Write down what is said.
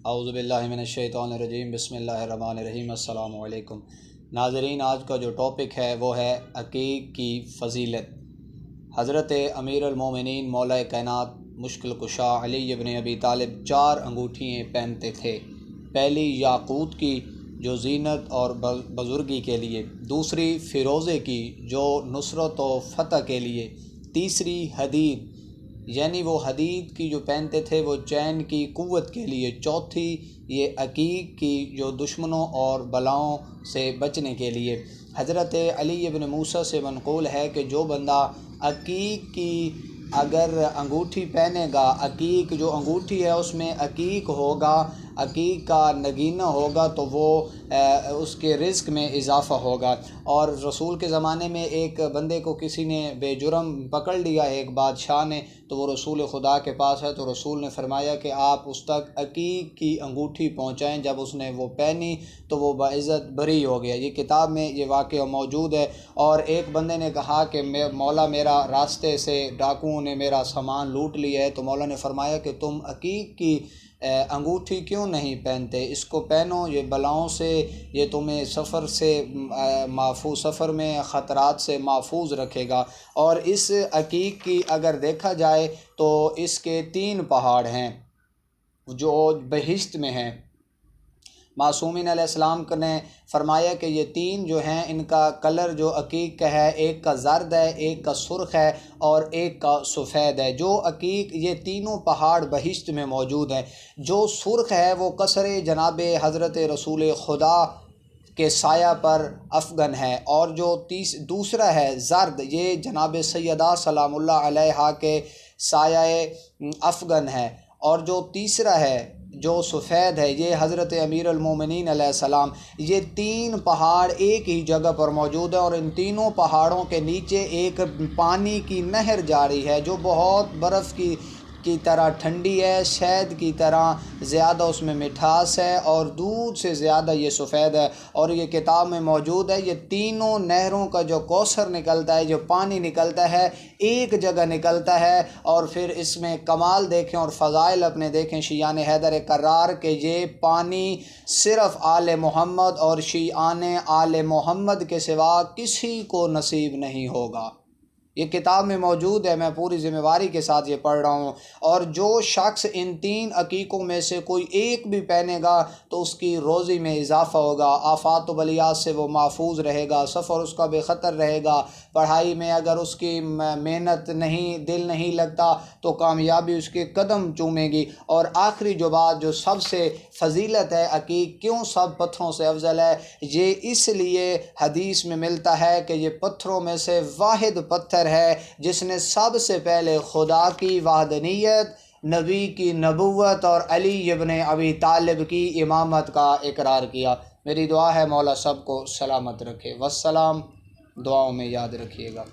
اعوذ باللہ من الشیطان الرجیم، بسم اللہ الرحمن الرحیم۔ السلام علیکم ناظرین، آج کا جو ٹاپک ہے وہ ہے عقیق کی فضیلت۔ حضرت امیر المومنین مولا کائنات مشکل کشا علی ابن ابی طالب 4 انگوٹھیاں پہنتے تھے۔ پہلی یاقوت کی جو زینت اور بزرگی کے لیے، دوسری فیروزے کی جو نصرت و فتح کے لیے، تیسری حدید یعنی وہ حدید کی جو پہنتے تھے وہ چین کی قوت کے لیے، چوتھی یہ عقیق کی جو دشمنوں اور بلاؤں سے بچنے کے لیے۔ حضرت علی ابن موسیٰ سے منقول ہے کہ جو بندہ عقیق کی اگر انگوٹھی پہنے گا، عقیق جو انگوٹھی ہے اس میں عقیق ہوگا، عقیق کا نگینہ ہوگا، تو وہ اس کے رزق میں اضافہ ہوگا۔ اور رسول کے زمانے میں ایک بندے کو کسی نے بے جرم پکڑ لیا، ایک بادشاہ نے، تو وہ رسول خدا کے پاس ہے، تو رسول نے فرمایا کہ آپ اس تک عقیق کی انگوٹھی پہنچائیں۔ جب اس نے وہ پہنی تو وہ باعزت بری ہو گیا۔ یہ کتاب میں یہ واقعہ موجود ہے۔ اور ایک بندے نے کہا کہ مولا میرا راستے سے ڈاکوؤں نے میرا سامان لوٹ لیا ہے، تو مولا نے فرمایا کہ تم عقیق کی انگوٹھی کیوں نہیں پہنتے؟ اس کو پہنو، یہ بلاؤں سے، یہ تمہیں سفر سے محفوظ، سفر میں خطرات سے محفوظ رکھے گا۔ اور اس عقیق کی اگر دیکھا جائے تو اس کے 3 پہاڑ ہیں جو بہشت میں ہیں۔ معصومین علیہ السلام نے فرمایا کہ یہ 3 جو ہیں ان کا کلر جو عقیق کا ہے، ایک کا زرد ہے، ایک کا سرخ ہے اور ایک کا سفید ہے۔ جو عقیق یہ تینوں پہاڑ بہشت میں موجود ہیں۔ جو سرخ ہے وہ قصر جناب حضرت رسول خدا کے سایہ پر افغن ہے، اور جو دوسرا ہے زرد، یہ جناب سیدہ سلام اللہ علیہا کے سایہ افغن ہے، اور جو تیسرا ہے جو سفید ہے یہ حضرت امیر المومنین علیہ السلام۔ یہ 3 پہاڑ ایک ہی جگہ پر موجود ہے، اور ان تینوں پہاڑوں کے نیچے ایک پانی کی نہر جاری ہے جو بہت برف کی طرح ٹھنڈی ہے، شہد کی طرح زیادہ اس میں مٹھاس ہے، اور دودھ سے زیادہ یہ سفید ہے۔ اور یہ کتاب میں موجود ہے، یہ تینوں نہروں کا جو کوثر نکلتا ہے، جو پانی نکلتا ہے، ایک جگہ نکلتا ہے۔ اور پھر اس میں کمال دیکھیں اور فضائل اپنے دیکھیں شیعان حیدر کرار کہ یہ پانی صرف آل محمد اور شیعان آل محمد کے سوا کسی کو نصیب نہیں ہوگا۔ یہ کتاب میں موجود ہے، میں پوری ذمہ داری کے ساتھ یہ پڑھ رہا ہوں۔ اور جو شخص ان 3 عقیقوں میں سے کوئی ایک بھی پہنے گا تو اس کی روزی میں اضافہ ہوگا، آفات و بلیات سے وہ محفوظ رہے گا، سفر اس کا بے خطر رہے گا، پڑھائی میں اگر اس کی محنت نہیں، دل نہیں لگتا تو کامیابی اس کے قدم چومے گی۔ اور آخری جو بات جو سب سے فضیلت ہے، عقیق کیوں سب پتھروں سے افضل ہے؟ یہ اس لیے حدیث میں ملتا ہے کہ یہ پتھروں میں سے واحد پتھر ہے جس نے سب سے پہلے خدا کی وحدانیت، نبی کی نبوت اور علی ابن ابی طالب کی امامت کا اقرار کیا۔ میری دعا ہے مولا سب کو سلامت رکھے۔ والسلام، دعاؤں میں یاد رکھیے گا۔